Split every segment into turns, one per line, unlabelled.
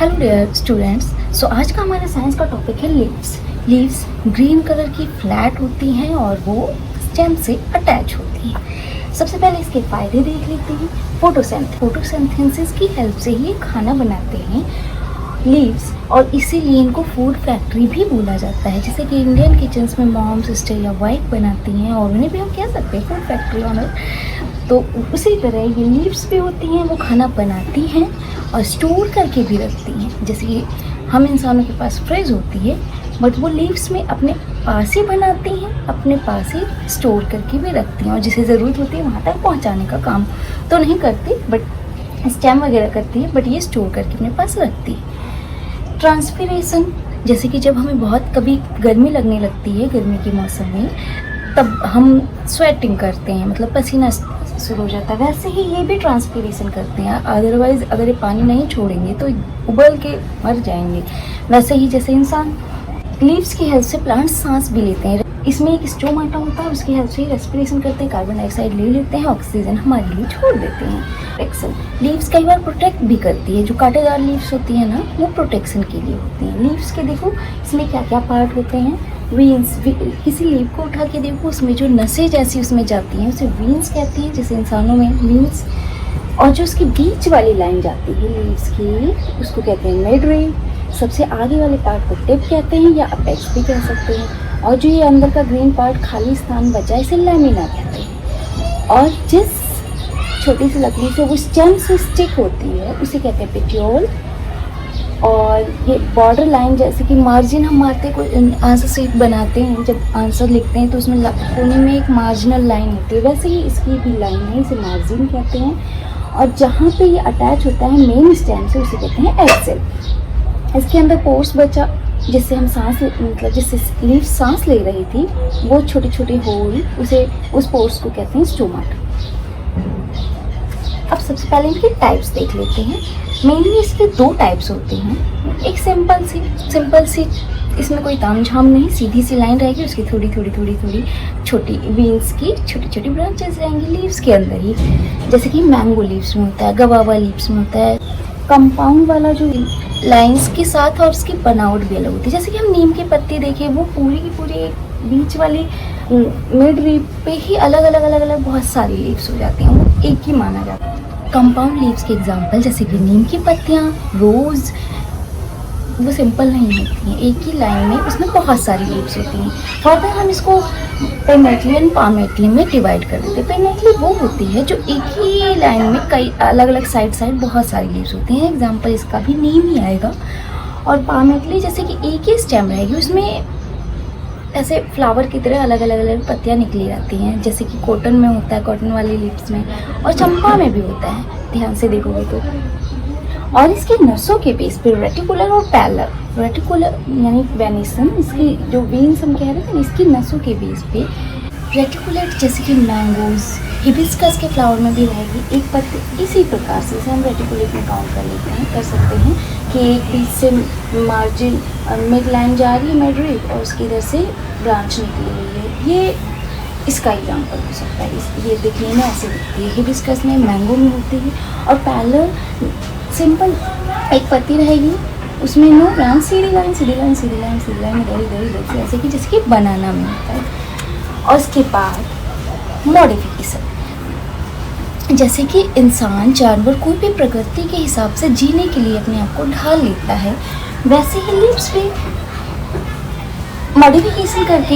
Hello dear students. सो आज का हमारा साइंस का टॉपिक है लीव्स। लीव्स ग्रीन कलर की फ्लैट होती हैं और वो स्टेम से अटैच होती हैं। सबसे पहले इसके फ़ायदे देख लेते हैं। फोटोसिंथेसिस की हेल्प से ही खाना बनाते हैं लीव्स, और इसीलिए इनको फूड फैक्ट्री भी बोला जाता है। जैसे कि इंडियन किचन्स में मॉम, सिस्टर या वाइफ बनाती हैं और उन्हें भी हम कह सकते हैं फूड फैक्ट्री ऑनर। तो उसी तरह ये लीव्स भी होती हैं, वो खाना बनाती हैं और स्टोर करके भी रखती हैं। जैसे कि हम इंसानों के पास फ्रिज होती है, बट वो लीव्स में अपने पास ही बनाती हैं, अपने पास ही स्टोर करके भी रखती हैं, और जिसे ज़रूरत होती है वहाँ तक पहुँचाने का काम तो नहीं करती, बट स्टेम वगैरह करती है, बट ये स्टोर करके अपने पास रखती है। ट्रांसपीरेशन, जैसे कि जब हमें बहुत कभी गर्मी लगने लगती है गर्मी के मौसम में, तब हम स्वेटिंग करते हैं, मतलब पसीना शुरू हो जाता है। वैसे ही ये भी ट्रांसपीरेशन करते हैं, अदरवाइज़ अगर ये पानी नहीं छोड़ेंगे तो उबल के मर जाएंगे। वैसे ही जैसे इंसान, लीव्स की हेल्प से प्लांट्स सांस भी लेते हैं। इसमें एक स्टोमाटा होता है, उसकी हेल्प से रेस्पिरेशन करते हैं, कार्बन डाइऑक्साइड ले लेते हैं, ऑक्सीजन हमारे लिए छोड़ देते हैं। प्रोटेक्शन, लीव्स कई बार प्रोटेक्ट भी करती है। जो कांटेदार लीव्स होती है ना, वो प्रोटेक्शन के लिए होती हैं। लीव्स के देखो इसमें क्या क्या पार्ट होते हैं। वीन्स, किसी लीव को उठा के देखो, उसमें जो नसें जैसी उसमें जाती हैं उसे वीन्स कहती हैं, जैसे इंसानों में वीन्स। और जो उसकी बीच वाली लाइन जाती है लीव्स की, उसको कहते हैं मिडरिब। सबसे आगे वाले पार्ट को टिप कहते हैं या अपेक्स भी कह सकते हैं। और जो ये अंदर का ग्रीन पार्ट खाली स्थान बचा, इसे लैमिना कहते हैं। और जिस छोटी सी लकड़ी से वो स्टेम से स्टिक होती है उसे कहते हैं पेटियोल। और ये बॉर्डर लाइन, जैसे कि मार्जिन हम मारते हैं, कोई आंसर शीट बनाते हैं, जब आंसर लिखते हैं तो उसमें कोने में एक मार्जिनल लाइन होती है, वैसे ही इसकी भी लाइन है, इसे मार्जिन कहते हैं। और जहाँ पे ये अटैच होता है मेन स्टेम से, उसे कहते हैं एक्सेल। इसके अंदर पोर्स बचा, जिससे हम सांस, मतलब जिससे लीव सांस ले रही थी, वो छोटे छोटे होल, उस पोर्स को कहते हैं स्टोमाटा। अब सबसे पहले इनके टाइप्स देख लेते हैं। मेनली इसके दो टाइप्स होते हैं। एक सिंपल सी, इसमें कोई तामझाम नहीं, सीधी सी लाइन रहेगी, उसकी थोड़ी छोटी वीन्स की छोटी छोटी ब्रांचेस रहेंगी लीव्स के अंदर ही। जैसे कि मैंगो लीव्स में होता है, गवावा लीव्स में होता है। कंपाउंड वाला जो लाइंस के साथ और उसकी बनावट भी अलग होती है। जैसे कि हम नीम की पत्ती देखें, वो पूरी की पूरी बीच वाली मिड रीप पे ही अलग बहुत सारी लीव्स हो जाती हैं, वो एक ही माना जाता है। कंपाउंड लीव्स के एग्जांपल जैसे कि नीम की पत्तियाँ, रोज़, वो सिंपल नहीं होती हैं, एक ही लाइन में उसमें बहुत सारी लीव्स होती हैं। फर्दर हम इसको पेनेटली एंड पामेटली में डिवाइड कर देते हैं। पेनेटली वो होती है जो एक ही लाइन में कई अलग साइड बहुत सारी लीव्स होती हैं, एग्जांपल इसका भी नीम ही आएगा। और पामेटली जैसे कि एक ही स्टेम रहेगी, उसमें ऐसे फ्लावर की तरह अलग पत्तियाँ निकली रहती हैं, जैसे कि कॉटन में होता है, कॉटन वाली लीव्स में, और चंपा में भी होता है, ध्यान से देखोगे तो। और इसके नसों के बेस पे रेटिकुलर और पैरेलल, रेटिकुलर यानी वेनिसन, इसकी जो वेन्स हम कह रहे थे, इसकी नसों के बेस पे रेटिकुलेट, जैसे कि मैंगोज, हिबिस्कस के फ्लावर में भी रहेगी एक पत्ती। इसी प्रकार से इसे हम रेटिकुलेट में काउंट कर सकते हैं कि एक बीच से मार्जिन मिड लाइन जा रही है, मिड रीप, और उसकी इधर से ब्रांच निकली हुई है। ये इसका एग्जाम्पल हो सकता है। ये दिखने में ऐसे दिखती है, हिबिस्कस में, मैंगो में होती है। और पैरेलल सिंपल एक पत्ती रहेगी, उसमें नो ब्रांच, सीधी लाइन इधर, ऐसे कि जैसे कि बनाना में होता है। और उसके बाद मॉडिफिकेशन, जैसे कि इंसान, जानवर, कोई भी प्रकृति के हिसाब से जीने के लिए अपने आप को ढाल लेता है, वैसे ही लीव्स भी मॉडिफिकेशन करके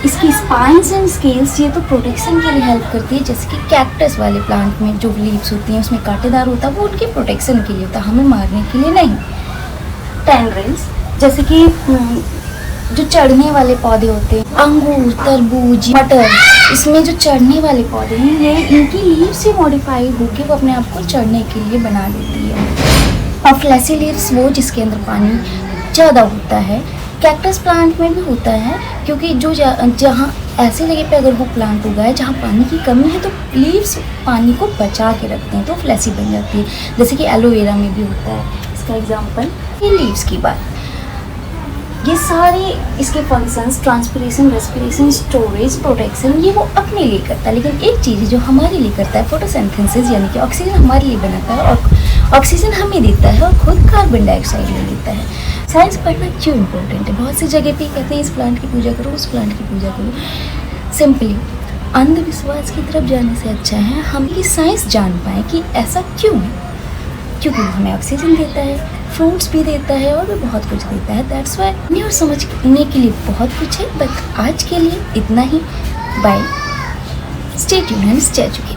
इसकी स्पाइन्स एंड स्केल्स, ये तो प्रोटेक्शन के लिए हेल्प करती है। जैसे कि कैक्टस वाले प्लांट में जो लीव्स होती हैं उसमें कांटेदार होता है, वो उनके प्रोटेक्शन के लिए होता है, हमें मारने के लिए नहीं। टेंड्रिल्स, जैसे कि जो चढ़ने वाले पौधे होते हैं, अंगूर, तरबूज, मटर, इसमें जो चढ़ने वाले पौधे हैं, ये इनकी लीव्स से मॉडिफाई होकर वो अपने आप को चढ़ने के लिए बना लेती है। और फ्लैसी लीव्स, वो जिसके अंदर पानी ज़्यादा होता है। कैक्टस प्लांट में भी होता है, क्योंकि जो जहाँ ऐसे जगह पे अगर वो प्लांट उगा है जहाँ पानी की कमी है, तो लीव्स पानी को बचा के रखते हैं, तो फ्लैसी बन जाती है। जैसे कि एलोवेरा में भी होता है, इसका एग्जांपल ये लीव्स की बात। ये सारे इसके functions, transpiration, respiration, storage, protection, ये वो अपने लिए करता है। लेकिन एक चीज़ जो हमारे लिए करता है, फोटोसिंथेसिस, यानी कि ऑक्सीजन हमारे लिए बनाता है, ऑक्सीजन हमें देता है और खुद कार्बन डाइऑक्साइड ले लेता है। साइंस पढ़ना क्यों इम्पोर्टेंट है? बहुत सी जगह पे कहते हैं इस प्लांट की पूजा करो, उस प्लांट की पूजा करो। सिंपली अंधविश्वास की तरफ जाने से अच्छा है हम ये साइंस जान पाए कि ऐसा क्यों है। क्योंकि वो हमें ऑक्सीजन देता है, फ्रूट्स भी देता है और भी बहुत कुछ देता है। दैट्स वाई और समझने के लिए बहुत कुछ है, बट आज के लिए इतना ही। Bye, stay tuned and stay educated.